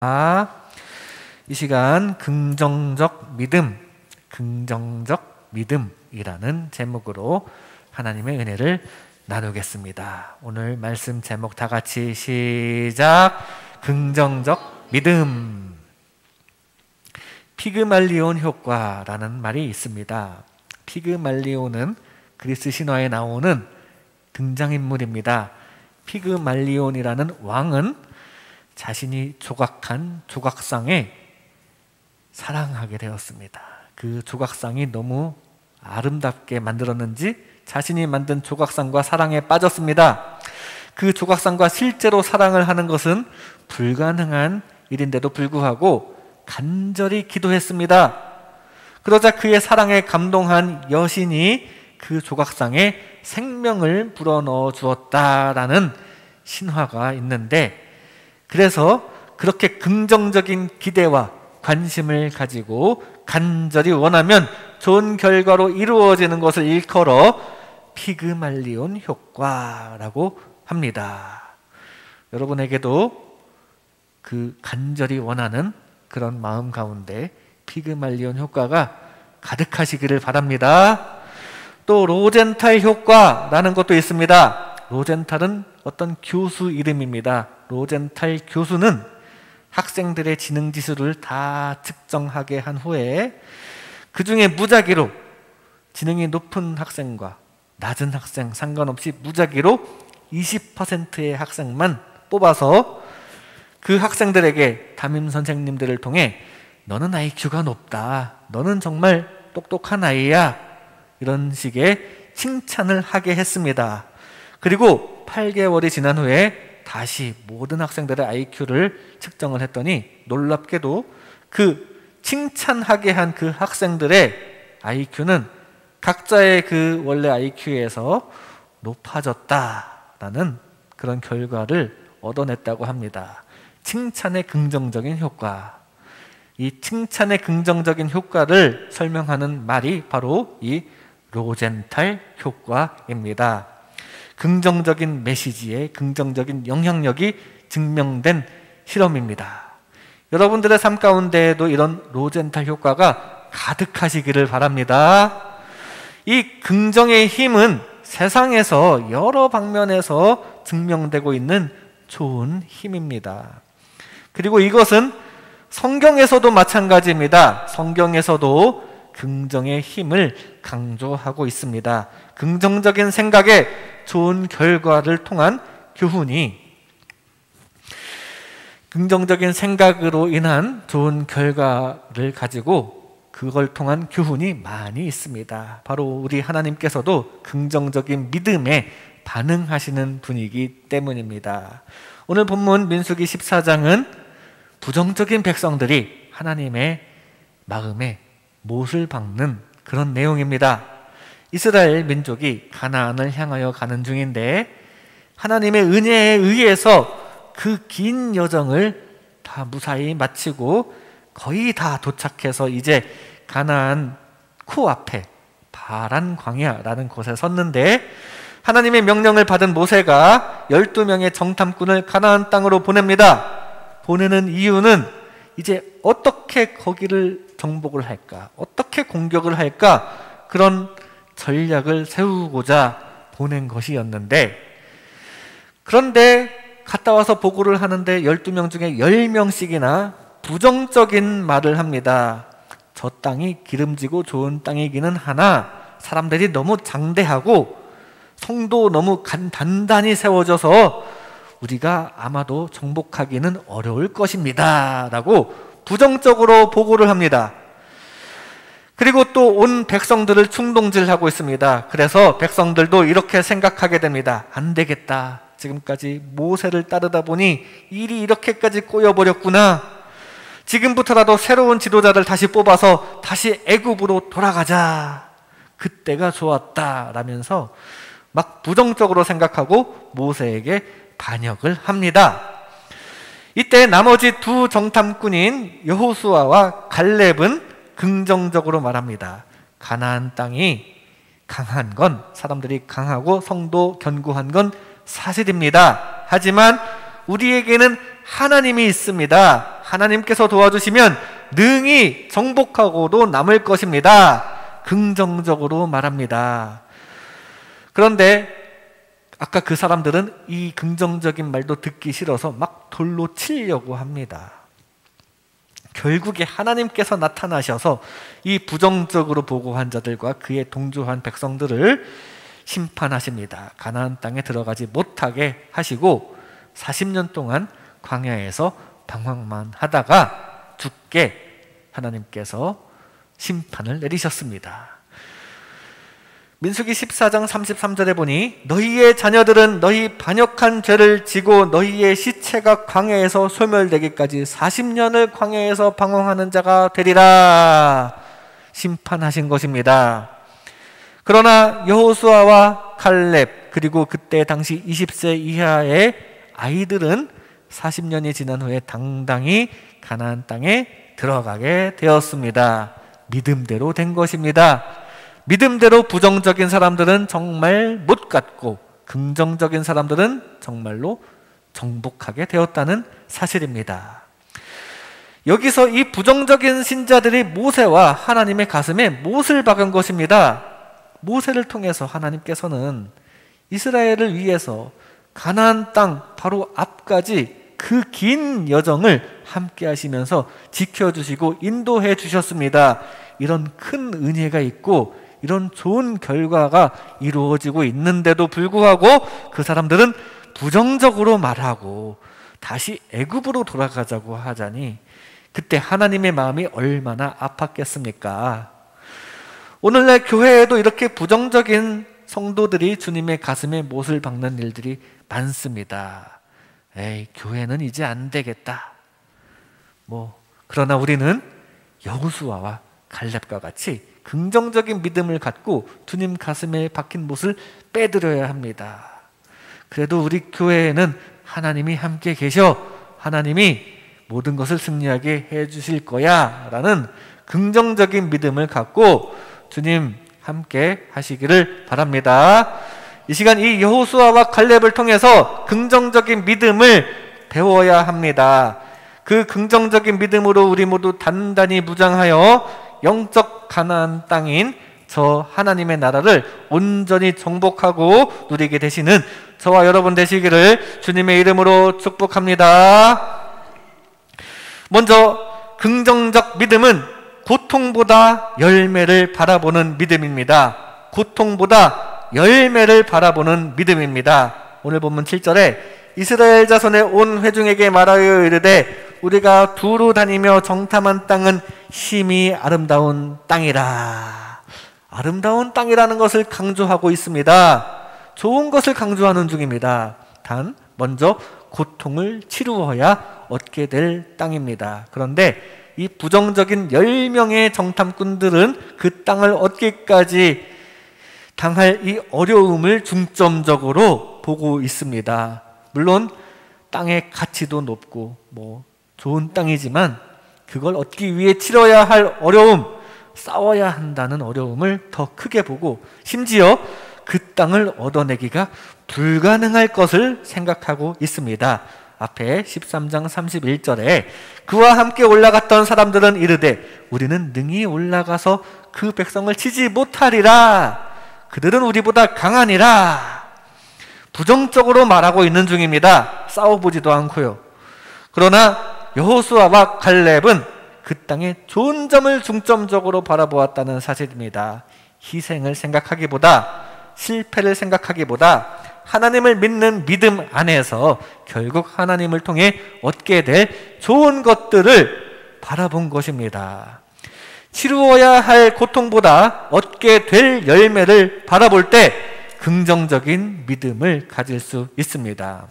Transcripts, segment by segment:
이 시간 긍정적 믿음이라는 제목으로 하나님의 은혜를 나누겠습니다. 오늘 말씀 제목 다 같이 시작. 긍정적 믿음. 피그말리온 효과라는 말이 있습니다. 피그말리온은 그리스 신화에 나오는 등장인물입니다. 피그말리온이라는 왕은 자신이 조각한 조각상에 사랑하게 되었습니다. 그 조각상이 너무 아름답게 만들었는지 자신이 만든 조각상과 사랑에 빠졌습니다. 그 조각상과 실제로 사랑을 하는 것은 불가능한 일인데도 불구하고 간절히 기도했습니다. 그러자 그의 사랑에 감동한 여신이 그 조각상에 생명을 불어넣어 주었다라는 신화가 있는데, 그래서 그렇게 긍정적인 기대와 관심을 가지고 간절히 원하면 좋은 결과로 이루어지는 것을 일컬어 피그말리온 효과라고 합니다. 여러분에게도 그 간절히 원하는 그런 마음 가운데 피그말리온 효과가 가득하시기를 바랍니다. 또 로젠탈 효과라는 것도 있습니다. 로젠탈은 어떤 교수 이름입니다. 로젠탈 교수는 학생들의 지능 지수를 다 측정하게 한 후에 그 중에 무작위로 지능이 높은 학생과 낮은 학생 상관없이 무작위로 20%의 학생만 뽑아서 그 학생들에게 담임 선생님들을 통해 너는 IQ가 높다, 너는 정말 똑똑한 아이야, 이런 식의 칭찬을 하게 했습니다. 그리고 8개월이 지난 후에 다시 모든 학생들의 IQ를 측정을 했더니 놀랍게도 그 칭찬하게 한 그 학생들의 IQ는 각자의 그 원래 IQ에서 높아졌다라는 그런 결과를 얻어냈다고 합니다. 칭찬의 긍정적인 효과. 이 칭찬의 긍정적인 효과를 설명하는 말이 바로 이 로젠탈 효과입니다. 긍정적인 메시지에 긍정적인 영향력이 증명된 실험입니다. 여러분들의 삶 가운데에도 이런 로젠탈 효과가 가득하시기를 바랍니다. 이 긍정의 힘은 세상에서 여러 방면에서 증명되고 있는 좋은 힘입니다. 그리고 이것은 성경에서도 마찬가지입니다. 성경에서도 긍정의 힘을 강조하고 있습니다. 긍정적인 생각에 좋은 결과를 통한 교훈이, 긍정적인 생각으로 인한 좋은 결과를 가지고 그걸 통한 교훈이 많이 있습니다. 바로 우리 하나님께서도 긍정적인 믿음에 반응하시는 분이기 때문입니다. 오늘 본문 민수기 14장은 부정적인 백성들이 하나님의 마음에 못을 박는 그런 내용입니다. 이스라엘 민족이 가나안을 향하여 가는 중인데 하나님의 은혜에 의해서 그 긴 여정을 다 무사히 마치고 거의 다 도착해서 이제 가나안 코앞에 바란 광야라는 곳에 섰는데, 하나님의 명령을 받은 모세가 12명의 정탐꾼을 가나안 땅으로 보냅니다. 보내는 이유는 이제 어떻게 거기를 정복을 할까, 어떻게 공격을 할까, 그런 전략을 세우고자 보낸 것이었는데, 그런데 갔다 와서 보고를 하는데 12명 중에 10명씩이나 부정적인 말을 합니다. 저 땅이 기름지고 좋은 땅이기는 하나 사람들이 너무 장대하고 성도 너무 단단히 세워져서 우리가 아마도 정복하기는 어려울 것입니다 라고 부정적으로 보고를 합니다. 그리고 또 온 백성들을 충동질하고 있습니다. 그래서 백성들도 이렇게 생각하게 됩니다. 안 되겠다. 지금까지 모세를 따르다 보니 일이 이렇게까지 꼬여버렸구나. 지금부터라도 새로운 지도자를 다시 뽑아서 다시 애굽으로 돌아가자. 그때가 좋았다 라면서 막 부정적으로 생각하고 모세에게 반역을 합니다. 이때 나머지 두 정탐꾼인 여호수아와 갈렙은 긍정적으로 말합니다. 가나안 땅이 강한 건, 사람들이 강하고 성도 견고한 건 사실입니다. 하지만 우리에게는 하나님이 있습니다. 하나님께서 도와주시면 능히 정복하고도 남을 것입니다. 긍정적으로 말합니다. 그런데 아까 그 사람들은 이 긍정적인 말도 듣기 싫어서 막 돌로 치려고 합니다. 결국에 하나님께서 나타나셔서 이 부정적으로 보고한 자들과 그에 동조한 백성들을 심판하십니다. 가나안 땅에 들어가지 못하게 하시고 40년 동안 광야에서 방황만 하다가 죽게 하나님께서 심판을 내리셨습니다. 민수기 14장 33절에 보니 너희의 자녀들은 너희 반역한 죄를 지고 너희의 시체가 광야에서 소멸되기까지 40년을 광야에서 방황하는 자가 되리라 심판하신 것입니다. 그러나 여호수아와 칼렙 그리고 그때 당시 20세 이하의 아이들은 40년이 지난 후에 당당히 가나안 땅에 들어가게 되었습니다. 믿음대로 된 것입니다. 믿음대로 부정적인 사람들은 정말 못 갔고 긍정적인 사람들은 정말로 정복하게 되었다는 사실입니다. 여기서 이 부정적인 신자들이 모세와 하나님의 가슴에 못을 박은 것입니다. 모세를 통해서 하나님께서는 이스라엘을 위해서 가나안 땅 바로 앞까지 그 긴 여정을 함께 하시면서 지켜주시고 인도해 주셨습니다. 이런 큰 은혜가 있고 이런 좋은 결과가 이루어지고 있는데도 불구하고 그 사람들은 부정적으로 말하고 다시 애굽으로 돌아가자고 하자니 그때 하나님의 마음이 얼마나 아팠겠습니까? 오늘날 교회에도 이렇게 부정적인 성도들이 주님의 가슴에 못을 박는 일들이 많습니다. 에이, 교회는 이제 안 되겠다. 그러나 우리는 여호수아와 갈렙과 같이 긍정적인 믿음을 갖고 주님 가슴에 박힌 못을 빼드려야 합니다. 그래도 우리 교회에는 하나님이 함께 계셔 하나님이 모든 것을 승리하게 해주실 거야 라는 긍정적인 믿음을 갖고 주님 함께 하시기를 바랍니다. 이 시간 이 여호수아와 갈렙을 통해서 긍정적인 믿음을 배워야 합니다. 그 긍정적인 믿음으로 우리 모두 단단히 무장하여 영적 가나안 땅인 저 하나님의 나라를 온전히 정복하고 누리게 되시는 저와 여러분 되시기를 주님의 이름으로 축복합니다. 먼저 긍정적 믿음은 고통보다 열매를 바라보는 믿음입니다. 고통보다 열매를 바라보는 믿음입니다. 오늘 본문 7절에 이스라엘 자손의 온 회중에게 말하여 이르되 우리가 두루 다니며 정탐한 땅은 심히 아름다운 땅이라. 아름다운 땅이라는 것을 강조하고 있습니다. 좋은 것을 강조하는 중입니다. 단 먼저 고통을 치루어야 얻게 될 땅입니다. 그런데 이 부정적인 10명의 정탐꾼들은 그 땅을 얻기까지 당할 이 어려움을 중점적으로 보고 있습니다. 물론 땅의 가치도 높고 좋은 땅이지만 그걸 얻기 위해 치러야 할 어려움, 싸워야 한다는 어려움을 더 크게 보고 심지어 그 땅을 얻어내기가 불가능할 것을 생각하고 있습니다. 앞에 13장 31절에 그와 함께 올라갔던 사람들은 이르되 우리는 능히 올라가서 그 백성을 치지 못하리라. 그들은 우리보다 강하니라. 부정적으로 말하고 있는 중입니다. 싸워보지도 않고요. 그러나 여호수아와 갈렙은 그 땅의 좋은 점을 중점적으로 바라보았다는 사실입니다. 희생을 생각하기보다 실패를 생각하기보다 하나님을 믿는 믿음 안에서 결국 하나님을 통해 얻게 될 좋은 것들을 바라본 것입니다. 치루어야 할 고통보다 얻게 될 열매를 바라볼 때 긍정적인 믿음을 가질 수 있습니다.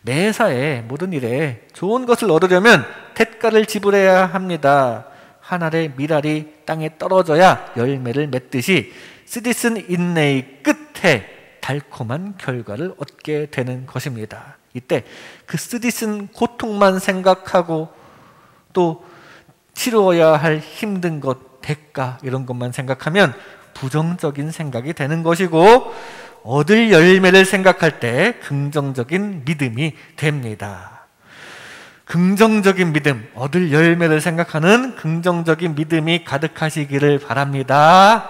매사에 모든 일에 좋은 것을 얻으려면 대가를 지불해야 합니다. 한 알의 밀알이 땅에 떨어져야 열매를 맺듯이 쓰디쓴 인내의 끝에 달콤한 결과를 얻게 되는 것입니다. 이때 그 쓰디쓴 고통만 생각하고 또 치루어야 할 힘든 것, 대가 이런 것만 생각하면 부정적인 생각이 되는 것이고 얻을 열매를 생각할 때 긍정적인 믿음이 됩니다. 긍정적인 믿음, 얻을 열매를 생각하는 긍정적인 믿음이 가득하시기를 바랍니다.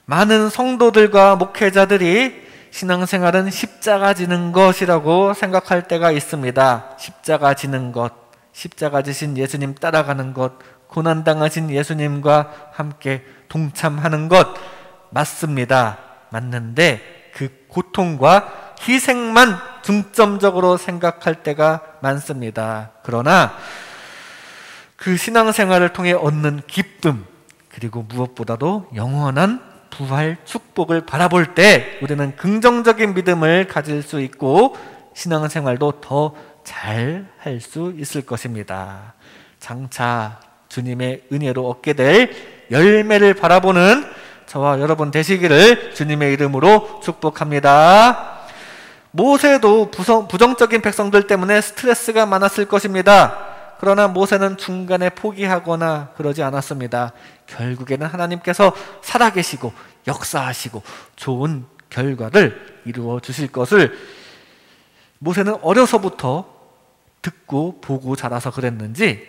많은 성도들과 목회자들이 신앙생활은 십자가 지는 것이라고 생각할 때가 있습니다. 십자가 지는 것, 십자가 지신 예수님 따라가는 것, 고난당하신 예수님과 함께 동참하는 것 맞습니다. 맞는데 그 고통과 희생만 중점적으로 생각할 때가 많습니다. 그러나 그 신앙생활을 통해 얻는 기쁨, 그리고 무엇보다도 영원한 부활 축복을 바라볼 때 우리는 긍정적인 믿음을 가질 수 있고 신앙생활도 더 잘 할 수 있을 것입니다. 장차 주님의 은혜로 얻게 될 열매를 바라보는 저와 여러분 되시기를 주님의 이름으로 축복합니다. 모세도 부정적인 백성들 때문에 스트레스가 많았을 것입니다. 그러나 모세는 중간에 포기하거나 그러지 않았습니다. 결국에는 하나님께서 살아계시고 역사하시고 좋은 결과를 이루어 주실 것을 모세는 어려서부터 듣고 보고 자라서 그랬는지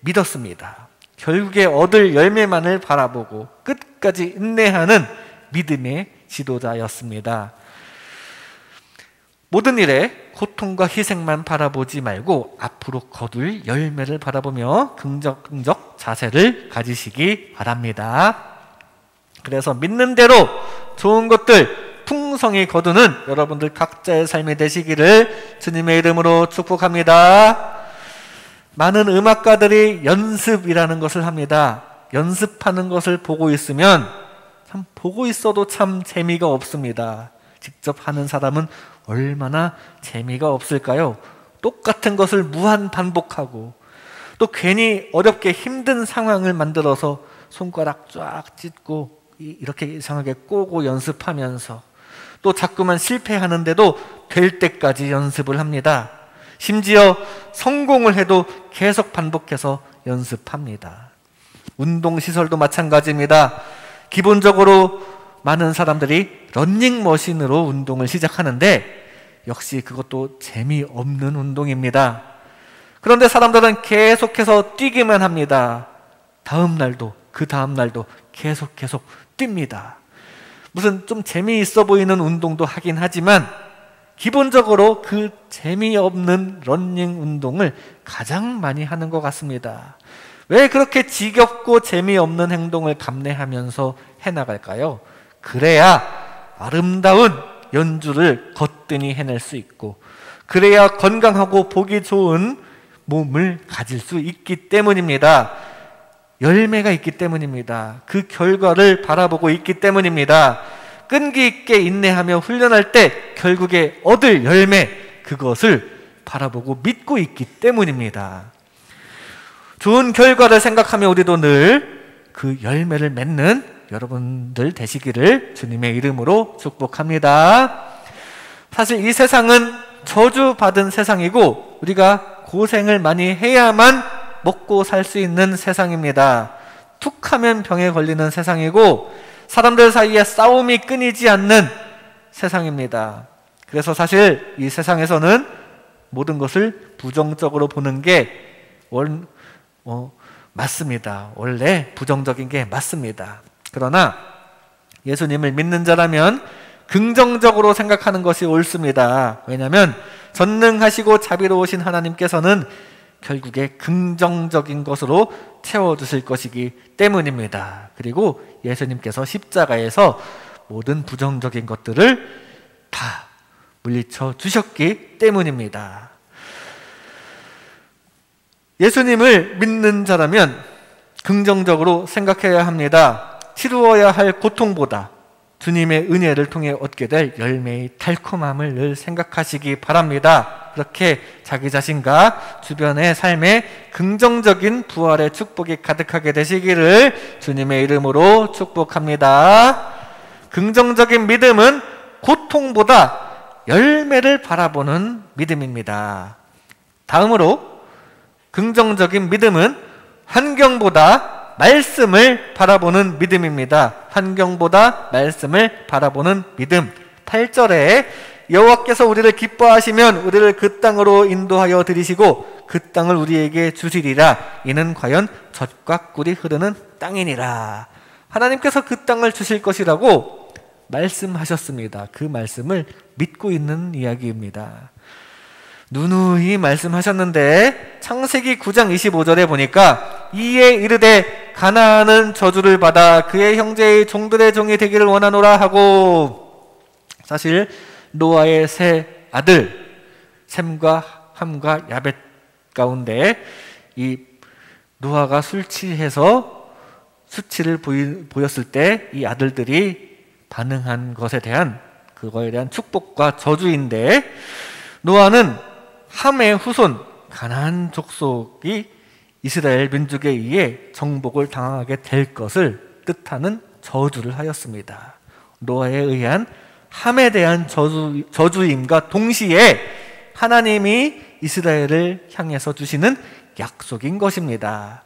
믿었습니다. 결국에 얻을 열매만을 바라보고 끝까지 인내하는 믿음의 지도자였습니다. 모든 일에 고통과 희생만 바라보지 말고 앞으로 거둘 열매를 바라보며 긍정적 자세를 가지시기 바랍니다. 그래서 믿는 대로 좋은 것들 풍성히 거두는 여러분들 각자의 삶이 되시기를 주님의 이름으로 축복합니다. 많은 음악가들이 연습이라는 것을 합니다. 연습하는 것을 보고 있으면 참 보고 있어도 참 재미가 없습니다. 직접 하는 사람은 얼마나 재미가 없을까요? 똑같은 것을 무한 반복하고 또 괜히 어렵게 힘든 상황을 만들어서 손가락 쫙 찢고 이렇게 이상하게 꼬고 연습하면서 또 자꾸만 실패하는데도 될 때까지 연습을 합니다. 심지어 성공을 해도 계속 반복해서 연습합니다. 운동시설도 마찬가지입니다. 기본적으로 많은 사람들이 러닝머신으로 운동을 시작하는데 역시 그것도 재미없는 운동입니다. 그런데 사람들은 계속해서 뛰기만 합니다. 다음 날도 그 다음 날도 계속 뜁니다. 무슨 좀 재미있어 보이는 운동도 하긴 하지만 기본적으로 그 재미없는 러닝 운동을 가장 많이 하는 것 같습니다. 왜 그렇게 지겹고 재미없는 행동을 감내하면서 해나갈까요? 그래야 아름다운 연주를 거뜬히 해낼 수 있고 그래야 건강하고 보기 좋은 몸을 가질 수 있기 때문입니다. 열매가 있기 때문입니다. 그 결과를 바라보고 있기 때문입니다. 끈기 있게 인내하며 훈련할 때 결국에 얻을 열매, 그것을 바라보고 믿고 있기 때문입니다. 좋은 결과를 생각하며 우리도 늘 그 열매를 맺는 여러분들 되시기를 주님의 이름으로 축복합니다. 사실 이 세상은 저주받은 세상이고 우리가 고생을 많이 해야만 먹고 살 수 있는 세상입니다. 툭 하면 병에 걸리는 세상이고 사람들 사이에 싸움이 끊이지 않는 세상입니다. 그래서 사실 이 세상에서는 모든 것을 부정적으로 보는 게 맞습니다. 원래 부정적인 게 맞습니다. 그러나 예수님을 믿는 자라면 긍정적으로 생각하는 것이 옳습니다. 왜냐하면 전능하시고 자비로우신 하나님께서는 결국에 긍정적인 것으로 채워주실 것이기 때문입니다. 그리고 예수님께서 십자가에서 모든 부정적인 것들을 다 물리쳐 주셨기 때문입니다. 예수님을 믿는 자라면 긍정적으로 생각해야 합니다. 치루어야 할 고통보다 주님의 은혜를 통해 얻게 될 열매의 달콤함을 늘 생각하시기 바랍니다. 그렇게 자기 자신과 주변의 삶에 긍정적인 부활의 축복이 가득하게 되시기를 주님의 이름으로 축복합니다. 긍정적인 믿음은 고통보다 열매를 바라보는 믿음입니다. 다음으로 긍정적인 믿음은 환경보다 말씀을 바라보는 믿음입니다. 환경보다 말씀을 바라보는 믿음. 8절에 여호와께서 우리를 기뻐하시면 우리를 그 땅으로 인도하여 들이시고 그 땅을 우리에게 주시리라. 이는 과연 젖과 꿀이 흐르는 땅이니라. 하나님께서 그 땅을 주실 것이라고 말씀하셨습니다. 그 말씀을 믿고 있는 이야기입니다. 누누이 말씀하셨는데 창세기 9장 25절에 보니까 이에 이르되 가나안은 저주를 받아 그의 형제의 종들의 종이 되기를 원하노라 하고, 사실 노아의 세 아들 셈과 함과 야벳 가운데 이 노아가 술 취해서 수치를 보였을 때 이 아들들이 반응한 것에 대한 그거에 대한 축복과 저주인데, 노아는 함의 후손 가나안 족속이 이스라엘 민족에 의해 정복을 당하게 될 것을 뜻하는 저주를 하였습니다. 노아에 의한 함에 대한 저주임과 동시에 하나님이 이스라엘을 향해서 주시는 약속인 것입니다.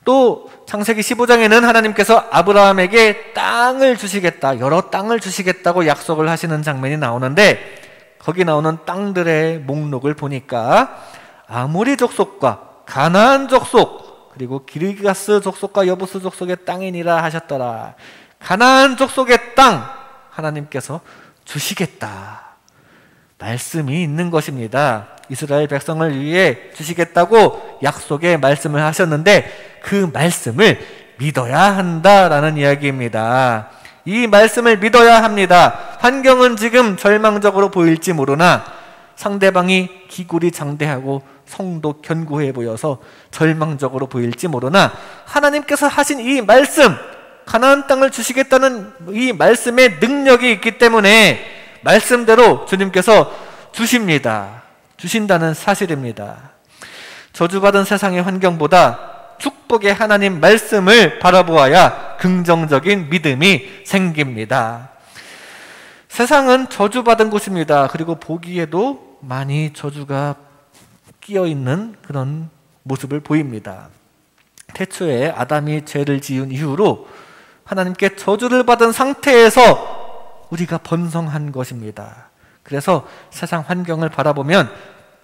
또 창세기 15장에는 하나님께서 아브라함에게 땅을 주시겠다, 여러 땅을 주시겠다고 약속을 하시는 장면이 나오는데, 거기 나오는 땅들의 목록을 보니까 아모리 족속과 가나안 족속, 그리고 기르기스 족속과 여부스 족속의 땅이니라 하셨더라. 가나안 족속의 땅 하나님께서 주시겠다 말씀이 있는 것입니다. 이스라엘 백성을 위해 주시겠다고 약속의 말씀을 하셨는데 그 말씀을 믿어야 한다라는 이야기입니다. 이 말씀을 믿어야 합니다. 환경은 지금 절망적으로 보일지 모르나, 상대방이 기골이 장대하고 성도 견고해 보여서 절망적으로 보일지 모르나, 하나님께서 하신 이 말씀, 가나안 땅을 주시겠다는 이 말씀의 능력이 있기 때문에 말씀대로 주님께서 주십니다. 주신다는 사실입니다. 저주받은 세상의 환경보다 축복의 하나님 말씀을 바라보아야 긍정적인 믿음이 생깁니다. 세상은 저주받은 곳입니다. 그리고 보기에도 많이 저주가 끼어있는 그런 모습을 보입니다. 태초에 아담이 죄를 지은 이후로 하나님께 저주를 받은 상태에서 우리가 번성한 것입니다. 그래서 세상 환경을 바라보면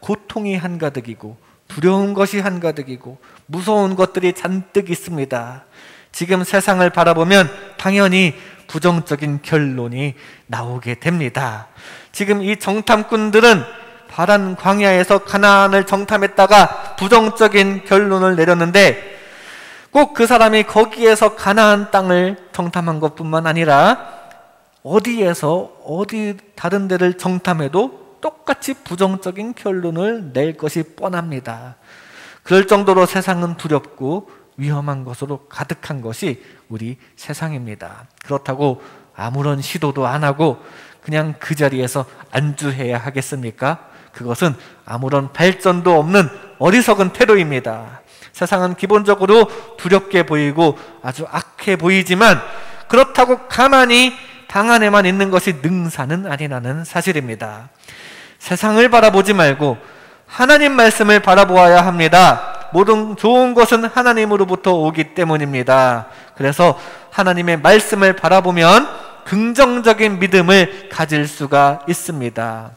고통이 한가득이고 두려운 것이 한가득이고 무서운 것들이 잔뜩 있습니다. 지금 세상을 바라보면 당연히 부정적인 결론이 나오게 됩니다. 지금 이 정탐꾼들은 파란 광야에서 가나안을 정탐했다가 부정적인 결론을 내렸는데, 꼭 그 사람이 거기에서 가나안 땅을 정탐한 것뿐만 아니라 어디 다른 데를 정탐해도 똑같이 부정적인 결론을 낼 것이 뻔합니다. 그럴 정도로 세상은 두렵고 위험한 것으로 가득한 것이 우리 세상입니다. 그렇다고 아무런 시도도 안 하고 그냥 그 자리에서 안주해야 하겠습니까? 그것은 아무런 발전도 없는 어리석은 태도입니다. 세상은 기본적으로 두렵게 보이고 아주 악해 보이지만 그렇다고 가만히 방 안에만 있는 것이 능사는 아니라는 사실입니다. 세상을 바라보지 말고 하나님 말씀을 바라보아야 합니다. 모든 좋은 것은 하나님으로부터 오기 때문입니다. 그래서 하나님의 말씀을 바라보면 긍정적인 믿음을 가질 수가 있습니다.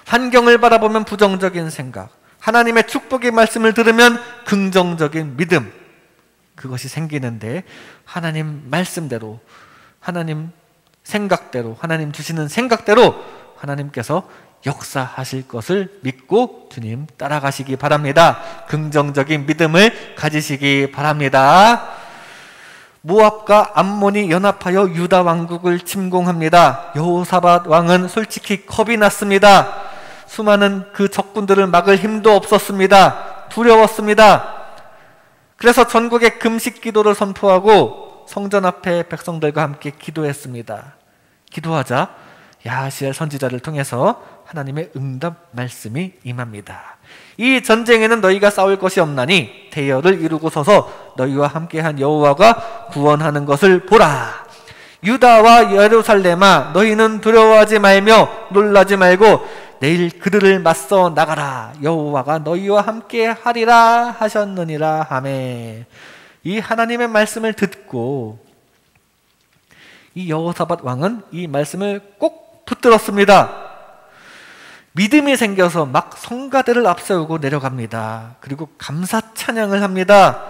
환경을 바라보면 부정적인 생각, 하나님의 축복의 말씀을 들으면 긍정적인 믿음, 그것이 생기는데 하나님 말씀대로, 하나님 생각대로, 하나님 주시는 생각대로 하나님께서 역사하실 것을 믿고 주님 따라가시기 바랍니다. 긍정적인 믿음을 가지시기 바랍니다. 모압과 암몬이 연합하여 유다 왕국을 침공합니다. 여호사밧 왕은 솔직히 겁이 났습니다. 수많은 그 적군들을 막을 힘도 없었습니다. 두려웠습니다. 그래서 전국에 금식 기도를 선포하고 성전 앞에 백성들과 함께 기도했습니다. 기도하자 야하시엘 선지자를 통해서 하나님의 응답 말씀이 임합니다. 이 전쟁에는 너희가 싸울 것이 없나니 대열을 이루고 서서 너희와 함께한 여호와가 구원하는 것을 보라. 유다와 예루살렘아, 너희는 두려워하지 말며 놀라지 말고 내일 그들을 맞서 나가라. 여호와가 너희와 함께하리라 하셨느니라 하매. 이 하나님의 말씀을 듣고 이 여호사밧 왕은 이 말씀을 꼭 붙들었습니다. 믿음이 생겨서 막 성가대를 앞세우고 내려갑니다. 그리고 감사 찬양을 합니다.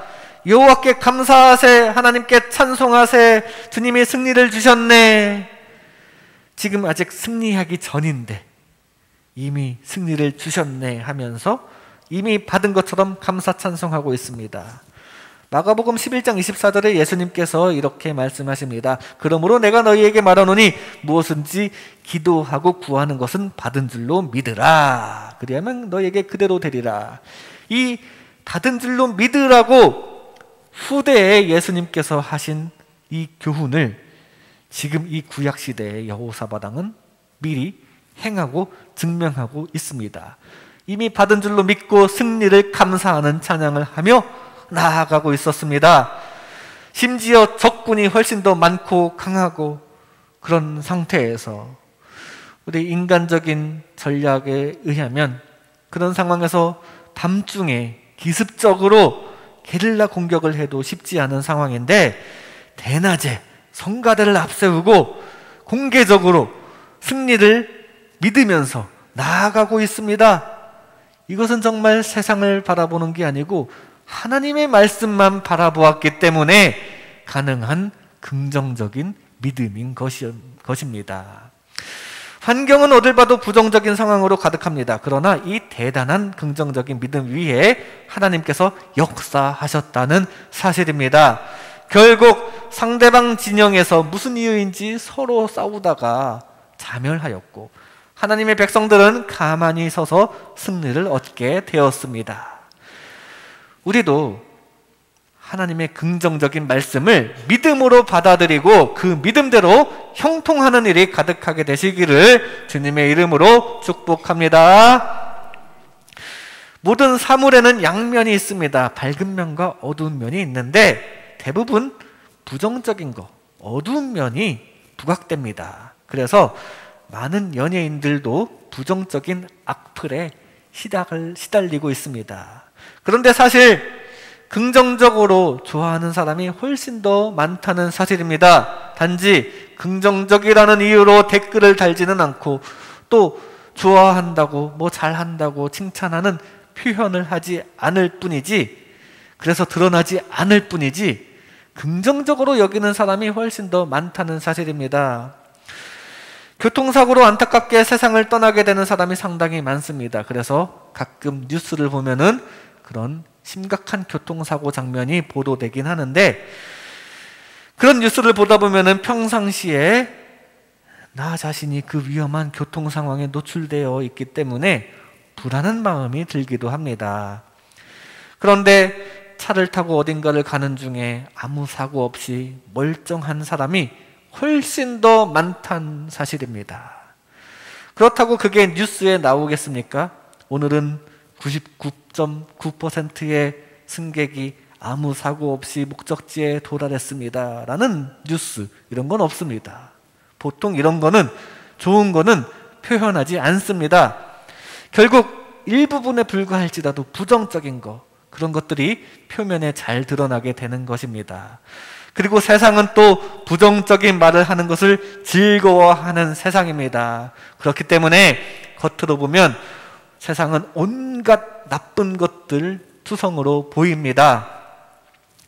여호와께 감사하세, 하나님께 찬송하세, 주님이 승리를 주셨네. 지금 아직 승리하기 전인데 이미 승리를 주셨네 하면서 이미 받은 것처럼 감사 찬송하고 있습니다. 마가복음 11장 24절에 예수님께서 이렇게 말씀하십니다. 그러므로 내가 너희에게 말하노니 무엇인지 기도하고 구하는 것은 받은 줄로 믿으라. 그리하면 너희에게 그대로 되리라. 이 받은 줄로 믿으라고 후대에 예수님께서 하신 이 교훈을 지금 이 구약시대의 여호사밧 왕은 미리 행하고 증명하고 있습니다. 이미 받은 줄로 믿고 승리를 감사하는 찬양을 하며 나아가고 있었습니다. 심지어 적군이 훨씬 더 많고 강하고 그런 상태에서 우리 인간적인 전략에 의하면 그런 상황에서 밤중에 기습적으로 게릴라 공격을 해도 쉽지 않은 상황인데 대낮에 성가대를 앞세우고 공개적으로 승리를 믿으면서 나아가고 있습니다. 이것은 정말 세상을 바라보는 게 아니고 하나님의 말씀만 바라보았기 때문에 가능한 긍정적인 믿음인 것입니다. 환경은 어딜 봐도 부정적인 상황으로 가득합니다. 그러나 이 대단한 긍정적인 믿음 위에 하나님께서 역사하셨다는 사실입니다. 결국 상대방 진영에서 무슨 이유인지 서로 싸우다가 자멸하였고 하나님의 백성들은 가만히 서서 승리를 얻게 되었습니다. 우리도 하나님의 긍정적인 말씀을 믿음으로 받아들이고 그 믿음대로 형통하는 일이 가득하게 되시기를 주님의 이름으로 축복합니다. 모든 사물에는 양면이 있습니다. 밝은 면과 어두운 면이 있는데 대부분 부정적인 거, 어두운 면이 부각됩니다. 그래서 많은 연예인들도 부정적인 악플에 시달리고 있습니다. 그런데 사실 긍정적으로 좋아하는 사람이 훨씬 더 많다는 사실입니다. 단지 긍정적이라는 이유로 댓글을 달지는 않고 또 좋아한다고 뭐 잘한다고 칭찬하는 표현을 하지 않을 뿐이지, 그래서 드러나지 않을 뿐이지 긍정적으로 여기는 사람이 훨씬 더 많다는 사실입니다. 교통사고로 안타깝게 세상을 떠나게 되는 사람이 상당히 많습니다. 그래서 가끔 뉴스를 보면은 그런 심각한 교통사고 장면이 보도되긴 하는데 그런 뉴스를 보다 보면은 평상시에 나 자신이 그 위험한 교통 상황에 노출되어 있기 때문에 불안한 마음이 들기도 합니다. 그런데 차를 타고 어딘가를 가는 중에 아무 사고 없이 멀쩡한 사람이 훨씬 더 많다는 사실입니다. 그렇다고 그게 뉴스에 나오겠습니까? 오늘은 99.9%의 승객이 아무 사고 없이 목적지에 도달했습니다 라는 뉴스, 이런 건 없습니다. 보통 이런 거는, 좋은 거는 표현하지 않습니다. 결국 일부분에 불과할지라도 부정적인 거, 그런 것들이 표면에 잘 드러나게 되는 것입니다. 그리고 세상은 또 부정적인 말을 하는 것을 즐거워하는 세상입니다. 그렇기 때문에 겉으로 보면 세상은 온갖 나쁜 것들 투성으로 보입니다.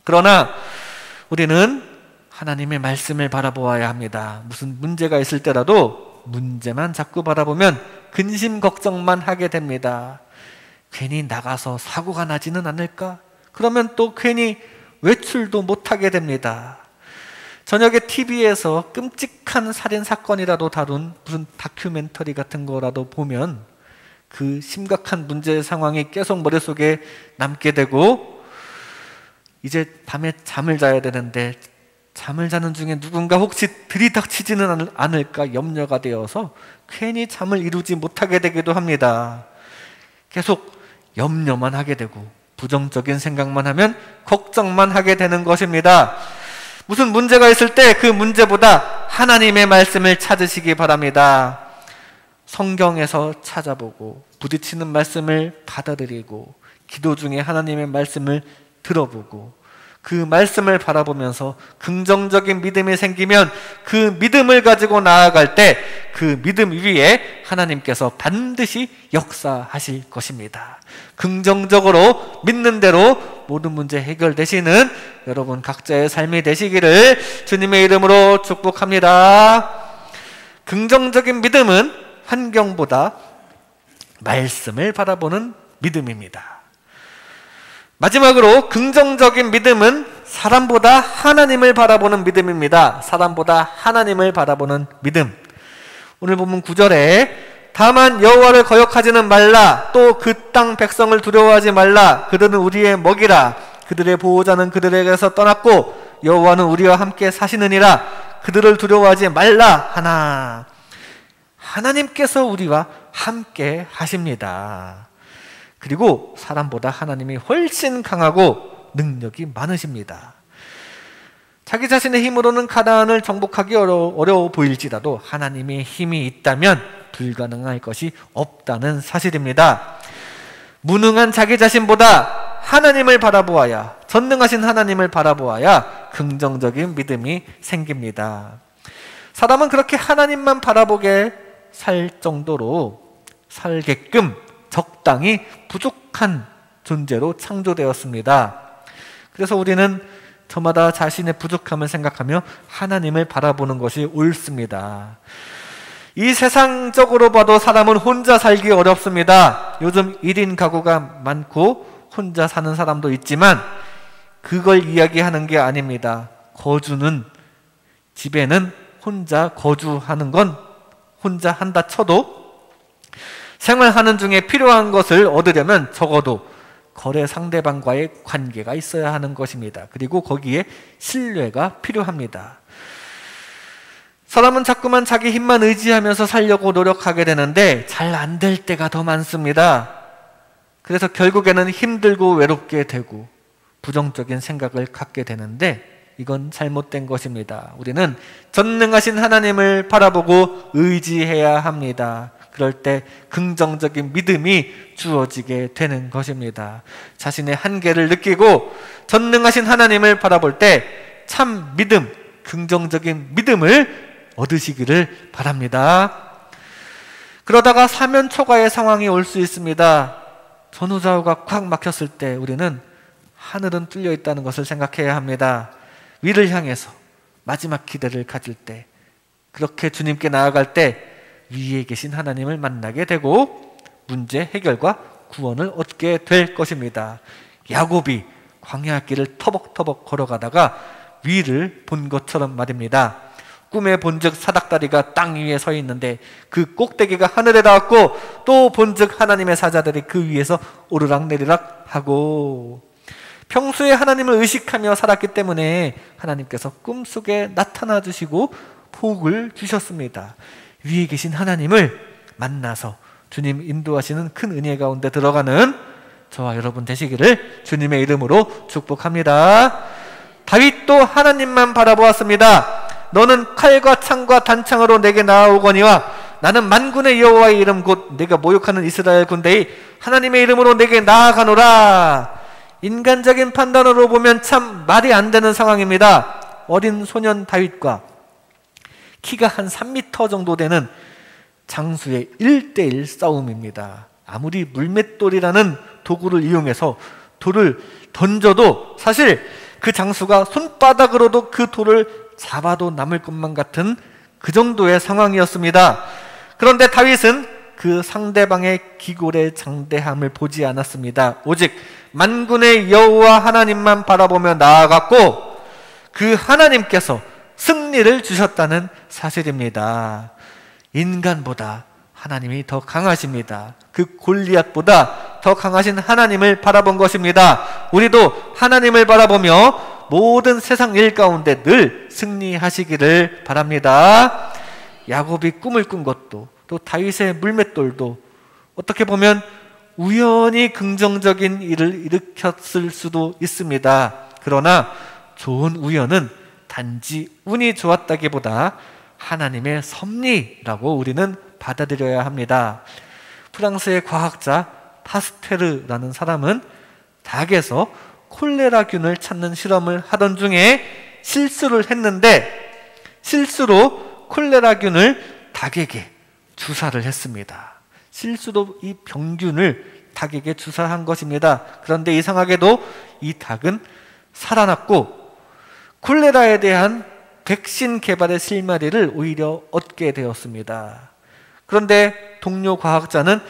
그러나 우리는 하나님의 말씀을 바라보아야 합니다. 무슨 문제가 있을 때라도 문제만 자꾸 바라보면 근심 걱정만 하게 됩니다. 괜히 나가서 사고가 나지는 않을까? 그러면 또 괜히 외출도 못하게 됩니다. 저녁에 TV에서 끔찍한 살인 사건이라도 다룬 무슨 다큐멘터리 같은 거라도 보면 그 심각한 문제 상황이 계속 머릿속에 남게 되고 이제 밤에 잠을 자야 되는데 잠을 자는 중에 누군가 혹시 들이닥치지는 않을까 염려가 되어서 괜히 잠을 이루지 못하게 되기도 합니다. 계속 염려만 하게 되고 부정적인 생각만 하면 걱정만 하게 되는 것입니다. 무슨 문제가 있을 때 그 문제보다 하나님의 말씀을 찾으시기 바랍니다. 성경에서 찾아보고 부딪히는 말씀을 받아들이고 기도 중에 하나님의 말씀을 들어보고 그 말씀을 바라보면서 긍정적인 믿음이 생기면 그 믿음을 가지고 나아갈 때 그 믿음 위에 하나님께서 반드시 역사하실 것입니다. 긍정적으로 믿는 대로 모든 문제 해결되시는 여러분 각자의 삶이 되시기를 주님의 이름으로 축복합니다. 긍정적인 믿음은 환경보다 말씀을 바라보는 믿음입니다. 마지막으로 긍정적인 믿음은 사람보다 하나님을 바라보는 믿음입니다. 사람보다 하나님을 바라보는 믿음. 오늘 본문 9절에 다만 여호와를 거역하지는 말라. 또 그 땅 백성을 두려워하지 말라. 그들은 우리의 먹이라. 그들의 보호자는 그들에게서 떠났고 여호와는 우리와 함께 사시느니라. 그들을 두려워하지 말라 하나. 하나님께서 우리와 함께 하십니다. 그리고 사람보다 하나님이 훨씬 강하고 능력이 많으십니다. 자기 자신의 힘으로는 가나안을 정복하기 어려워 보일지라도 하나님의 힘이 있다면 불가능할 것이 없다는 사실입니다. 무능한 자기 자신보다 하나님을 바라보아야, 전능하신 하나님을 바라보아야 긍정적인 믿음이 생깁니다. 사람은 그렇게 하나님만 바라보게 살 정도로 살게끔 적당히 부족한 존재로 창조되었습니다. 그래서 우리는 저마다 자신의 부족함을 생각하며 하나님을 바라보는 것이 옳습니다. 이 세상적으로 봐도 사람은 혼자 살기 어렵습니다. 요즘 1인 가구가 많고 혼자 사는 사람도 있지만 그걸 이야기하는 게 아닙니다. 거주는, 집에는 혼자 거주하는 건 혼자 한다 쳐도 생활하는 중에 필요한 것을 얻으려면 적어도 거래 상대방과의 관계가 있어야 하는 것입니다. 그리고 거기에 신뢰가 필요합니다. 사람은 자꾸만 자기 힘만 의지하면서 살려고 노력하게 되는데 잘 안 될 때가 더 많습니다. 그래서 결국에는 힘들고 외롭게 되고 부정적인 생각을 갖게 되는데 이건 잘못된 것입니다. 우리는 전능하신 하나님을 바라보고 의지해야 합니다. 그럴 때 긍정적인 믿음이 주어지게 되는 것입니다. 자신의 한계를 느끼고 전능하신 하나님을 바라볼 때 참 믿음, 긍정적인 믿음을 얻으시기를 바랍니다. 그러다가 사면초가의 상황이 올 수 있습니다. 전후좌우가 꽉 막혔을 때 우리는 하늘은 뚫려 있다는 것을 생각해야 합니다. 위를 향해서 마지막 기대를 가질 때, 그렇게 주님께 나아갈 때 위에 계신 하나님을 만나게 되고 문제 해결과 구원을 얻게 될 것입니다. 야곱이 광야길을 터벅터벅 걸어가다가 위를 본 것처럼 말입니다. 꿈에 본즉 사닥다리가 땅 위에 서 있는데 그 꼭대기가 하늘에 닿았고 또 본즉 하나님의 사자들이 그 위에서 오르락내리락 하고, 평소에 하나님을 의식하며 살았기 때문에 하나님께서 꿈속에 나타나 주시고 복을 주셨습니다. 위에 계신 하나님을 만나서 주님 인도하시는 큰 은혜 가운데 들어가는 저와 여러분 되시기를 주님의 이름으로 축복합니다. 다윗도 하나님만 바라보았습니다. 너는 칼과 창과 단창으로 내게 나아오거니와 나는 만군의 여호와의 이름 곧 내가 모욕하는 이스라엘 군대의 하나님의 이름으로 내게 나아가노라. 인간적인 판단으로 보면 참 말이 안 되는 상황입니다. 어린 소년 다윗과 키가 한 3m 정도 되는 장수의 1대1 싸움입니다. 아무리 물맷돌이라는 도구를 이용해서 돌을 던져도 사실 그 장수가 손바닥으로도 그 돌을 잡아도 남을 것만 같은 그 정도의 상황이었습니다. 그런데 다윗은 그 상대방의 기골의 장대함을 보지 않았습니다. 오직 만군의 여호와 하나님만 바라보며 나아갔고 그 하나님께서 승리를 주셨다는 사실입니다. 인간보다 하나님이 더 강하십니다. 그 골리앗보다 더 강하신 하나님을 바라본 것입니다. 우리도 하나님을 바라보며 모든 세상 일 가운데 늘 승리하시기를 바랍니다. 야곱이 꿈을 꾼 것도 또 다윗의 물맷돌도 어떻게 보면 우연히 긍정적인 일을 일으켰을 수도 있습니다. 그러나 좋은 우연은 단지 운이 좋았다기보다 하나님의 섭리라고 우리는 받아들여야 합니다. 프랑스의 과학자 파스테르라는 사람은 닭에서 콜레라균을 찾는 실험을 하던 중에 실수를 했는데 실수로 콜레라균을 닭에게 주사를 했습니다. 실수로 이 병균을 닭에게 주사한 것입니다. 그런데 이상하게도 이 닭은 살아났고 콜레라에 대한 백신 개발의 실마리를 오히려 얻게 되었습니다. 그런데 동료 과학자는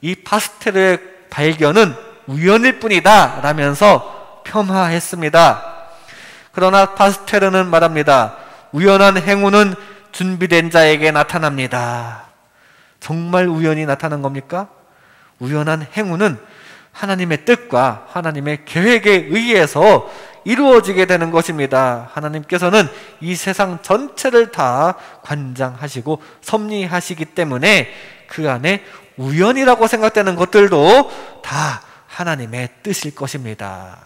이 파스테르의 발견은 우연일 뿐이다 라면서 폄하했습니다. 그러나 파스테르는 말합니다. 우연한 행운은 준비된 자에게 나타납니다. 정말 우연히 나타난 겁니까? 우연한 행운은 하나님의 뜻과 하나님의 계획에 의해서 이루어지게 되는 것입니다. 하나님께서는 이 세상 전체를 다 관장하시고 섭리하시기 때문에 그 안에 우연이라고 생각되는 것들도 다 하나님의 뜻일 것입니다.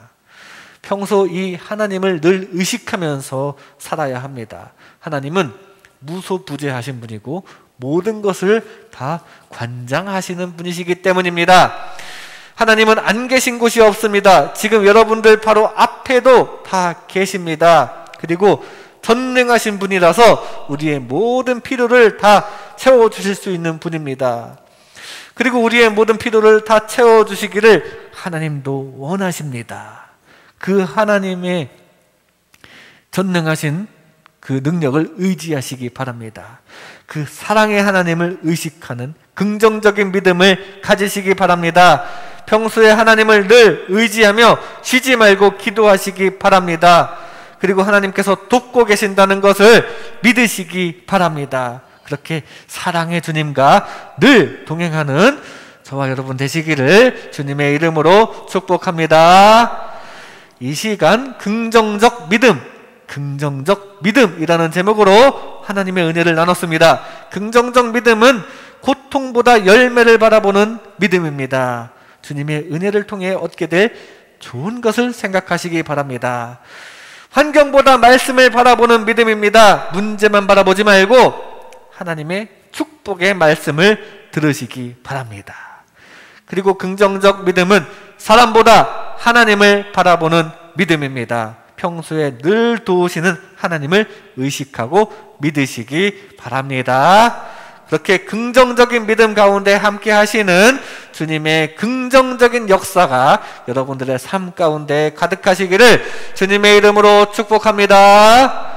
평소 이 하나님을 늘 의식하면서 살아야 합니다. 하나님은 무소부재하신 분이고 모든 것을 다 관장하시는 분이시기 때문입니다. 하나님은 안 계신 곳이 없습니다. 지금 여러분들 바로 앞에도 다 계십니다. 그리고 전능하신 분이라서 우리의 모든 필요를 다 채워주실 수 있는 분입니다. 그리고 우리의 모든 필요를 다 채워주시기를 하나님도 원하십니다. 그 하나님의 전능하신 그 능력을 의지하시기 바랍니다. 그 사랑의 하나님을 의식하는 긍정적인 믿음을 가지시기 바랍니다. 평소에 하나님을 늘 의지하며 쉬지 말고 기도하시기 바랍니다. 그리고 하나님께서 돕고 계신다는 것을 믿으시기 바랍니다. 그렇게 사랑의 주님과 늘 동행하는 저와 여러분 되시기를 주님의 이름으로 축복합니다. 이 시간 긍정적 믿음이라는 제목으로 하나님의 은혜를 나눴습니다. 긍정적 믿음은 고통보다 열매를 바라보는 믿음입니다. 주님의 은혜를 통해 얻게 될 좋은 것을 생각하시기 바랍니다. 환경보다 말씀을 바라보는 믿음입니다. 문제만 바라보지 말고 하나님의 축복의 말씀을 들으시기 바랍니다. 그리고 긍정적 믿음은 사람보다 하나님을 바라보는 믿음입니다. 평소에 늘 도우시는 하나님을 의식하고 믿으시기 바랍니다. 그렇게 긍정적인 믿음 가운데 함께 하시는 주님의 긍정적인 역사가 여러분들의 삶 가운데 가득하시기를 주님의 이름으로 축복합니다.